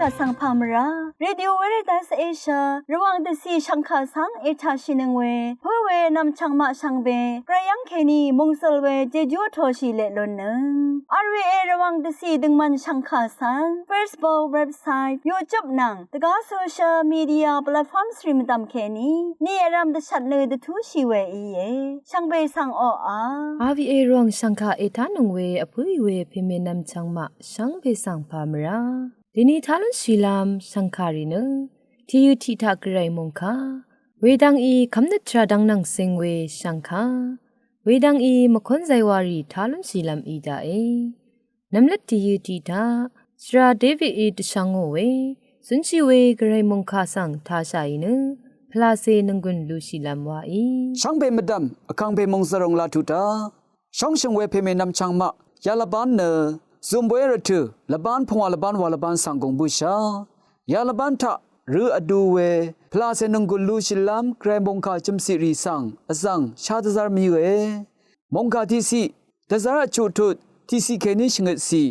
ะสังพามราเรดิโอเวเรตัสเอเชียระวังเดซีชังคาสังเอชาชินึงเวเพื่อเวนำชังมาชังเบกระยังเคนีมงสลเวเจจูโทชิเลลนนึงอาร์วีเอระวังเดซีดึงมันชังคาสัง Facebook เว็บไซต์ YouTube นังตะกาโซเชียลมีเดียแพลตฟอร์มสตรีมตามเคนีนี่รำเดชัดเลยเดทูชีเวอีเยชังเบสังอRVA รองชังคาเอทานุงเวอพุยเวพิเมนำชังมาชังเบสังพามราดินีทาลุนชีลามชังคารีนึที่ยุติทักไรมงคาเวดังอีคำนึกตราดังนังเซงเวชังคาเวดังอีมคนใจวารีทาลุนชีลามอีดาเอนำเล็ดที่ยุติทักสราเดวิดอีดชังโอเวสุนชีเวกไรมงคาสังทาชายนึพลาเซนึงกุนลูชีลามวาอีช่างเบมดัมคังเบมงสรงลาทุตาช่องชงเวเพเมนำชังมายาลบานเนซุมเวรตุลบานพงวาลบานวาลบานสังกงบุชายาลบานทะหรืออดูเวพลาเซนึงกุลลูชิลามแกรมงคาจมสิริสังอสังชาตซาร์มีเวมงคาที่สิตซาระจุตุที่สิเคนิชงสิ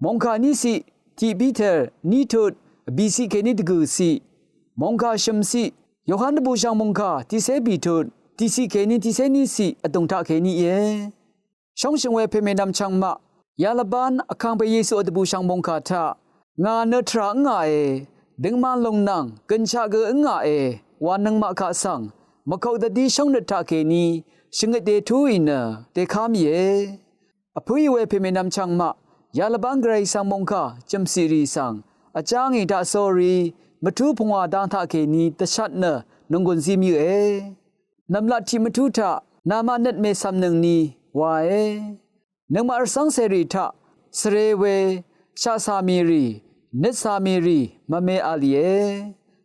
มงคานี้สิที่บีเทอร์นี้ทุดบีสิเคนิดกุสิมงคาชมสิโยฮันบูชางมงคาที่เซบีทุดที่สิเคนิที่เซนิสิอตงทาเคนิเยช่องชงเวเพเมนำชังมายาลบานอคังเปเยซูอดบูชางมงคาทางาเนทรางาดึงมาลงนังกัญชาเกงาวานังมาคาสังมะเขาดดีช่องเนทาเคนีชิงเดทูอินเตคามเยอพุยเวเพเมนำชังมายาลบานไกรสังมงคาจำสิริสังอาจางอิดาโซรีมทุพงวาดังทาเคนีตชัดเนนงกุนซิมินำลัดที่มทุทะนามาเนตเมซัมนึงนีวานังมาสังเสรีทะสเรเวชาสามีรีนิสามีรีมะเมอาลี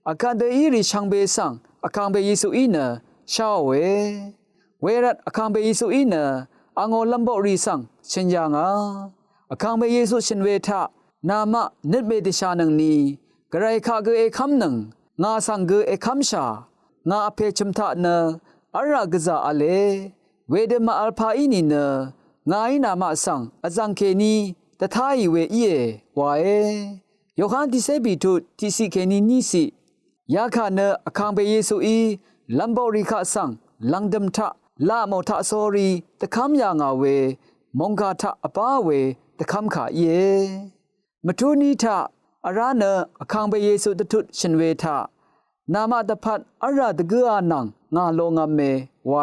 อาการเดอีริชังเบสังอาการเบยิสุอินะชาเวรัตอาการเบยิสุอินะอังโอลัมบอรีสังเชนยังอาการเบยิสุเชนเวทะนามะนิดเมติชานังนีกระไรข้าเกเอคัมนังงาสังเกเอคัมชางาอเพชมทะเนอารากซาอเลเวเดมาอัลพาอินีเนงายนามาสังอจังเคนีตถาอิเวอีวาโยฮันที่เซบิทุที่สิเคนีนิสิยาคาเนอคังเบเยซูอีลัมบอริคาสังลังดมทะลาโมทะโซรีตะคัมยางาเวมงกาทะอปาเวตะคัมขาเยมทุนีทะอาราเนอคังเบเยซูตทุชนเวทะนามาตพัดอาราตะกัวนังงาโลงามเมวา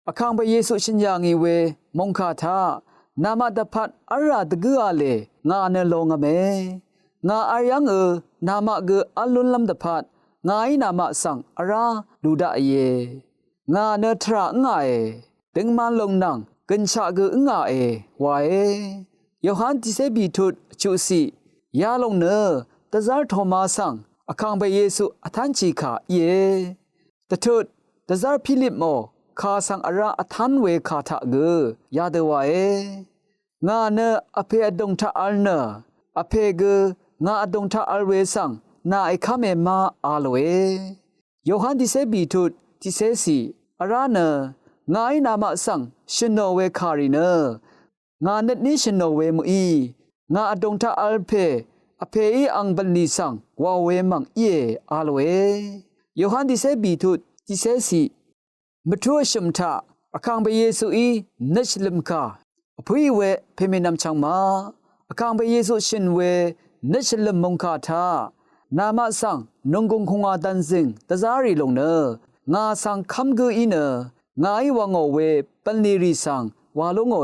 อคังเบเยซูชินยางอีเวมงคาทานามาตพัดอาราตะกัวเลงาเนโลงามเมงาอายังนามาเกอลุนลัมตพัดงาอินามาสังอาราดูดาเยงาเนทรางาดึงมาลงนังกัญชาเกงาวาโยฮันที่เซบีทุดจุสิยาลงเนตซาร์โทมาสังอคังเบเยซูอทันชิคาเยตทุดตซาร์พิลิปโมคาสังอาราอทันเวคาทะเกยาเดวางาเนอเพอดงทะอัลเนอเพเกงาอดงทะอัลเวสังนาไอคาเมมาอาลเวโยฮันที่เซบีทุดที่เซสีอาราเนงาไอนามาสังชินโนเวคาริเนงาเนตนิชินโนเวมุอีงาอดงทะอัลเพอเพอีอังบันนีสังวาเวมังเยอาลเวโยฮันที่เซบีทุดที่เซสีมทัวชมทะอคังเบเยซูอีนัชลิมคาอพุยเวเพเมนำชังมาอคังเบเยซูชินเวนัชลิมมงคาทานามาสังนงกงคงอาดันซิงตะซารีลงเนงาสังคัมกุอีเนงาไอวังโอเวปันลีรีสังวาลงโอ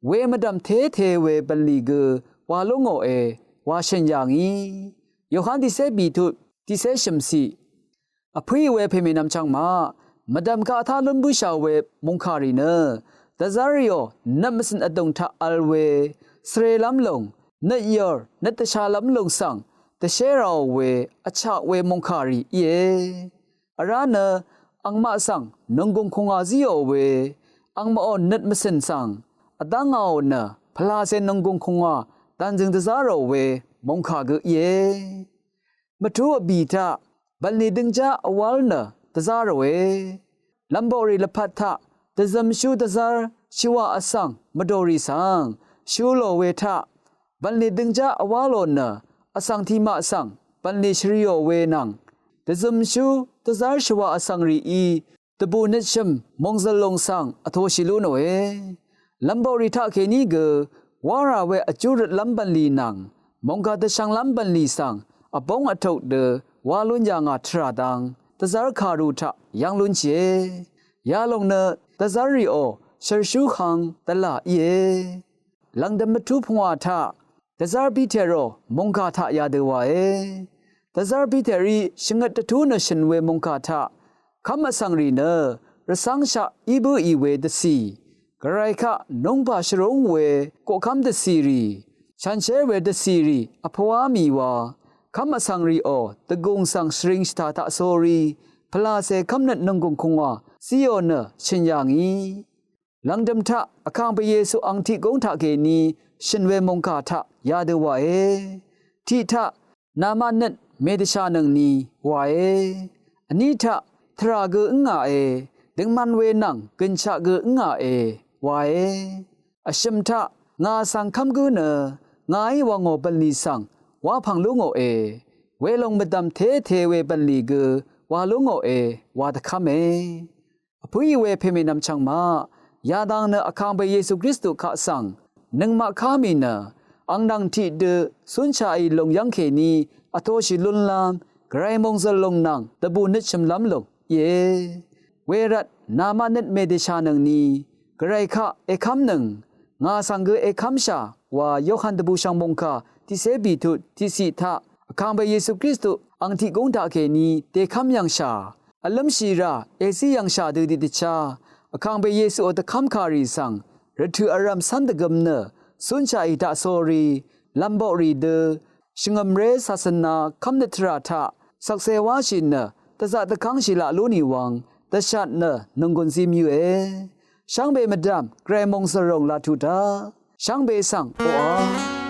เวมดัมเทเวปันลีเกวาลงโอวาเชนยางอีโยฮันที่เซบีทุที่เซชมซีอพุยเวเพเมนำชังมามาดามคาทาลุนบุชาเวมงคารีเนตะซาริโอนัมสินอดงทะอัลเวสเรลัมลงนัยอร์นัตชาลัมลงสังตะเชราเวอชาเวมงคารีเยอาราเนอังมาสังนงกงคงอาซิโอเวอังมาออนนัตมสินสังอดังเอาเนพลาเซนงกงคงอาตันจึงตะซาโรเวมงคาเกเยมาทัวบีทาบัลนีดึงจาอวัลเนตะซาโรเวลัมโบรีละพัทธะตะซัมชูตะซาร์ชิวาอสังมโดรีสังชูโลเวทะบัลนีดึงจาอวาโลเน อสังทีมาสังปันลิชริโอเวนังตะซุมชูตะซาร์ชวาอสังรีอีตะบูนิชมมงซลงสังอโทชิลุโนเอลัมบอริทาเคนีเกวาราเวอจูรลัมบันลีนังมงกาตะชังลัมบันลีสังอบงอทุเดวาลุนยางาทราดังตะซาร์คารูทะยังลุนเจยาลงเนตะซาริโอเชรชูขังตะลาเยลังดมทุพงวาทะตะซาร์บิเทโรมงกาทะยาเดวาเอตะซาร์บิเทรีชิงตะทูนชินเวมงกาทะคำสังรีเนรสังชะอีบูอีเวดสีกระไรคะนงบาชรงเวก็คำเดสีรีฉันเชเวเดสีรีอภวามีวาคำสังรีโอตะกงสังสริงสตาตะโซรีพลาเซคำนัดนงกงคงวาซิโอเนชินยางีหลังดำทะอคังไปเยซูอังทิกงทะเกนีชินเวมงกาทะยาเดวาเอทิทะนามานัดเมดชานังนีวาเออันนี้ทะทราเกอึงอาเอดึงมันเวนังกินชะเกอึงอาเอวาเออชิมทะงาสังคำกูเนงายวางโอบันลีสังวาพังลุงโอเอเวลงมดำเทเทเวบันลีเกวาลุงโอเอวาตะคำเอผู้ยเวเพมินำชังมายาดังเนอคังไปเยซูคริสต์ข้าสังนึงมาข้ามีเนอังดังที่เดสุนชายลงยังเคนีอโตชิลุนลามไกรมงซลงนังตะบูนิชมลำลงเยเวรัตนามานิดเมเดชานังนีไกรคะเอคัมนึงงาสังเกเอคัมชาวายอหันตบูชังมงคาที่เสบีทุที่สิทาคังไปเยซูคริสต์อังที่กงตาเคนีเตคัมยังชาอัลลัมชีราเอซียังชาดูดิชาคังไปเยซูอตคัมคารีสังรถืออารามสันตกมเนสุนชาอิตาโซรีลัมบอรีเดชิงอมเรศาสนาคำเนตราทะสักเซวาชินเนตะซาตะคังชิลาลูนีวังตะชัดเนนงกุนซิมิวเอช่างเบมดามเกรมงสรงลาทุดาช่างเบสังโออา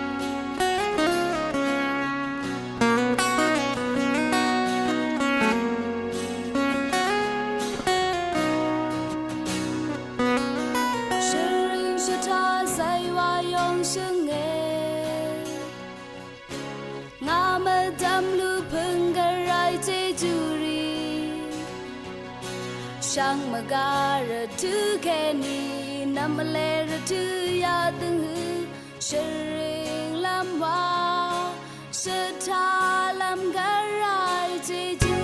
ช่างมาการะถือแค่นี้นำมาเลระถือยาตึงหือเชริงลำว่าเสถาลำการายเจจู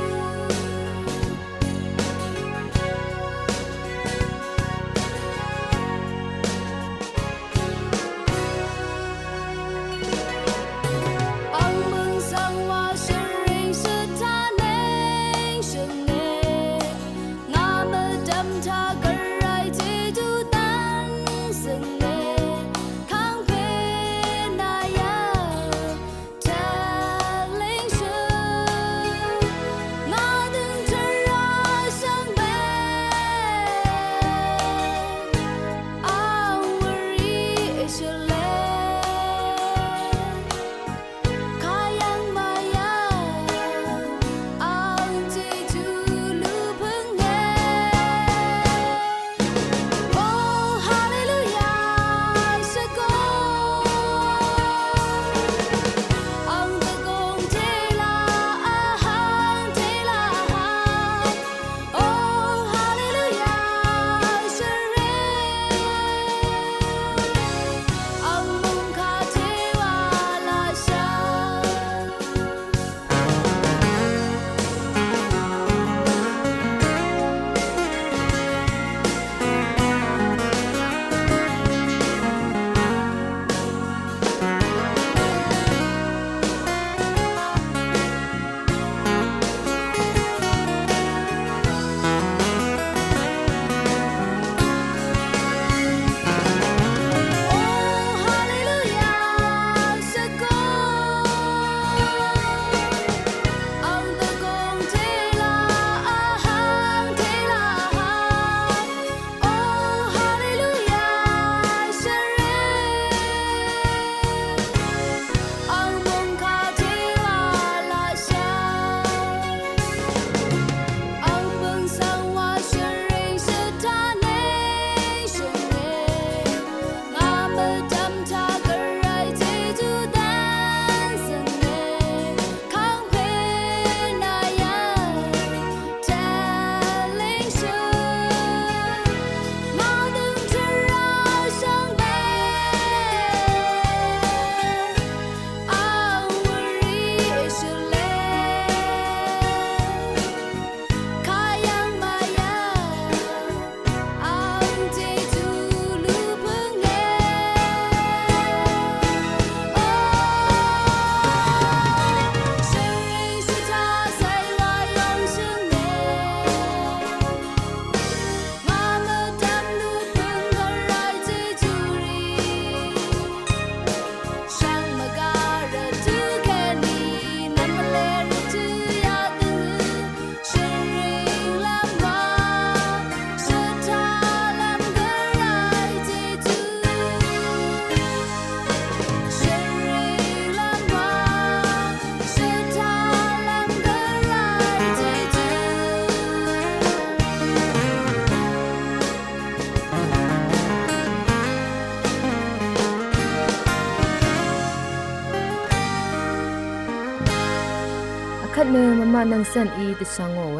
คัดเนมมานังเซนอีตะชังโอเว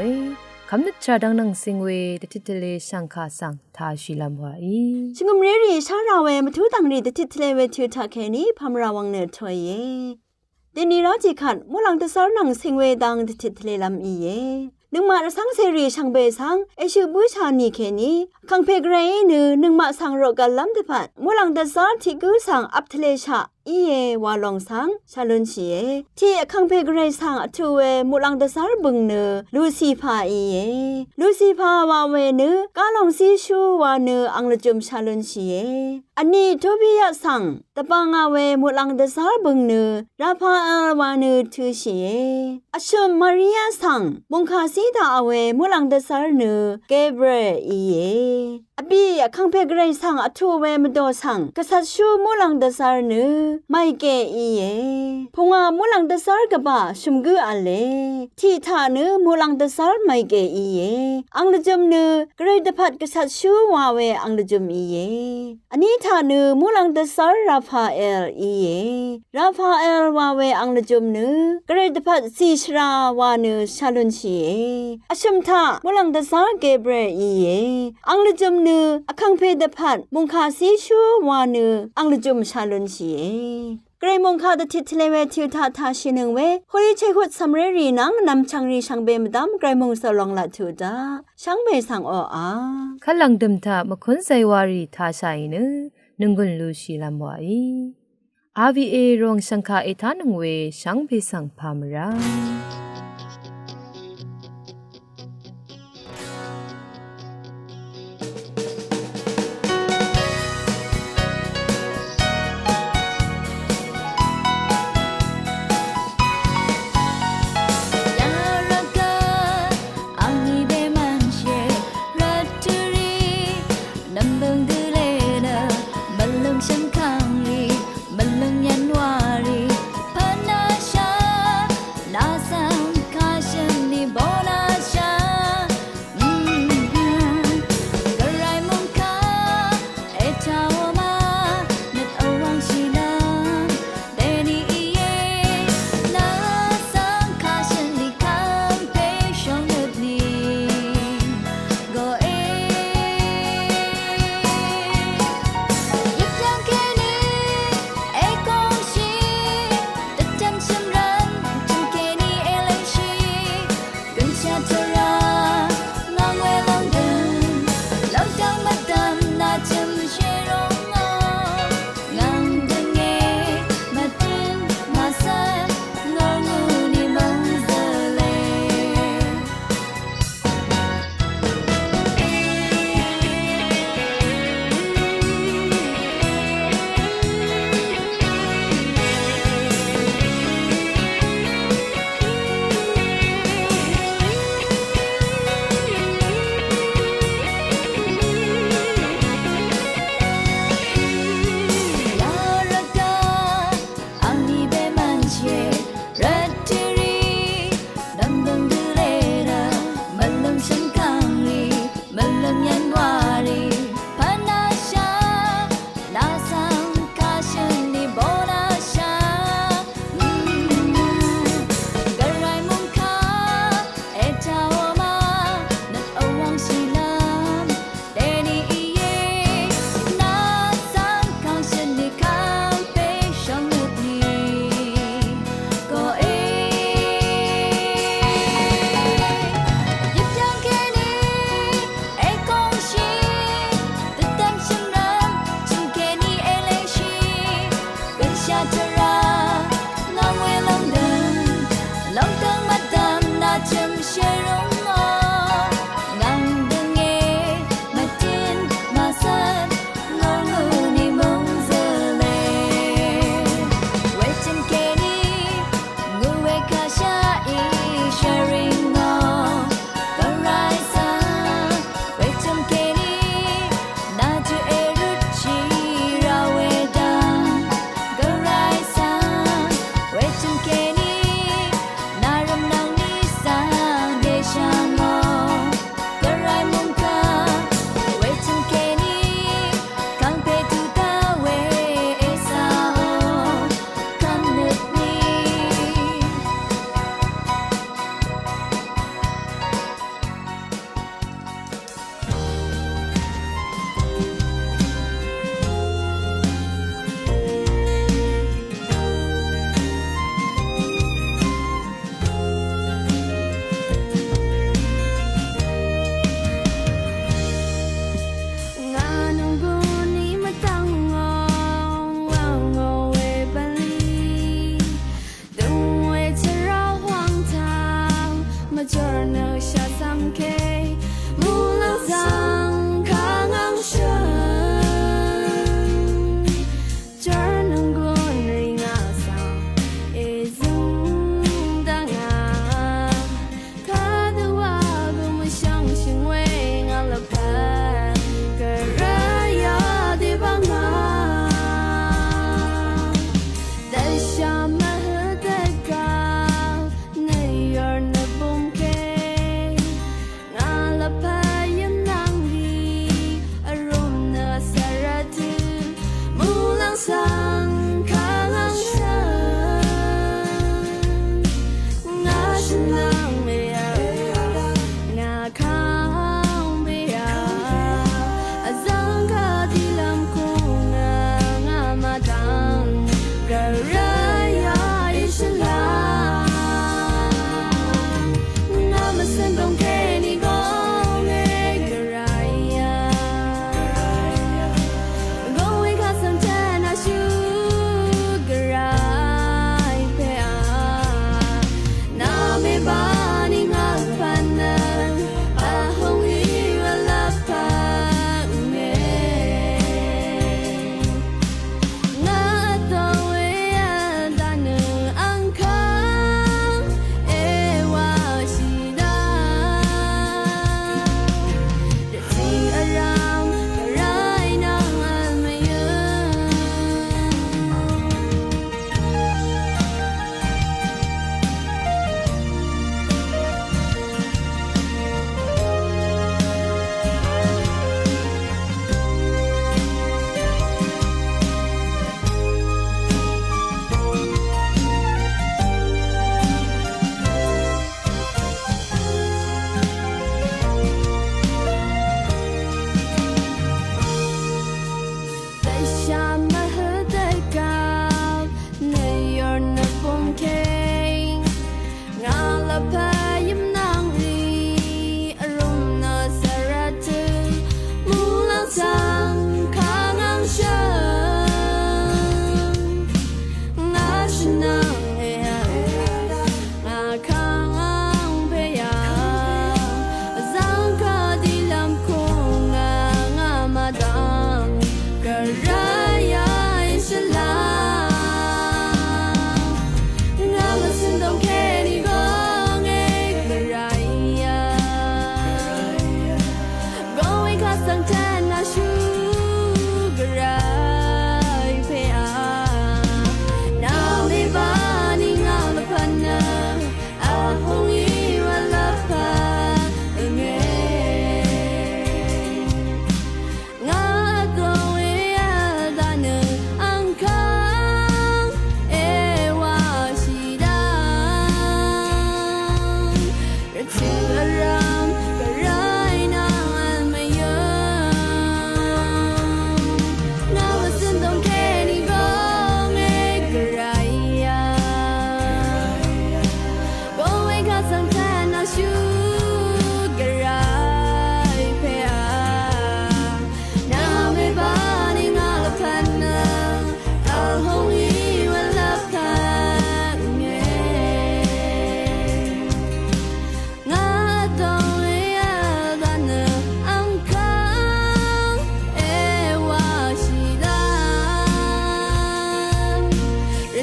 คำนึกชาดังนังสิงเวตะทิทะเลสังคาสังทาชิลามวาอีชิงมเรรีชาราเวมาทุตังรีตะทิทะเลเวทิวทาเคนีพามราวังเนทอยเยเดนีราจิขันมุลังตะซานังสิงเวดังตะทิทะเลลำอีเยนึงมาสังเสรีช่างเบสังเอชื่อบุชานีเคนีคังเพกเรนึนึงมาสังโรกัลลัมตะพัดมุลังตะซาที่กูสังอับทะเลชะอีเยวาลองสังชาลุนชีเอที่คังเพกเรสังอทูเวมุลังตะซาบึงเนลูซีพาอีเยลูซีพาวาเวเนกาลองซีชูวาเนอังละจุมชาลุนชีเออันนี้ทุบิยะสังตะปางาเวมุลังตะซาบึงเนราพาอลวาเนทูชีเออชุมมาริยาสังมุงคาซีตาอเวมุลังตะซาเนเกเบรอีเยอบีคังเพกเรสังอทูเวมโดสังกษัตริย์ชูมุลังตะซาเนไม่เกอีเยพงามุลังตะซาร์กบะชุมกุอะเลที่ทาเนมุลังตะซาร์ไม่เกอีเยอังละจุมเนกระดพัดกษัตริย์ชูวาเวอังละจุมอีเยอันนี้ทาเนมุลังตะซาร์ราฟาเอลอีเยราฟาเอลวาเวอังละจุมเนกระดพัดซีชราวาเนชาลุนชีเออชุมทามุลังตะซาร์เกเบรอีเยอังละจุมเนอคังเพดพัดมุงคาซีชูวาเนอังละจุมชาลุนชีเอไกรมงคาตทิทเลเวทิวทาทาชินึงเวฮุริเชขุดสำเรรีนังนำชังรีชังเบมดำไกรมงสลองละทูดาชังเบสังออาคัลังดมทามคุนไซวารีทาชัยเนนึงกุนลูชิลามวาอีRVA รองสังคาเอทานึงเวชังเบสังพามรานาซาคา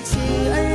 起而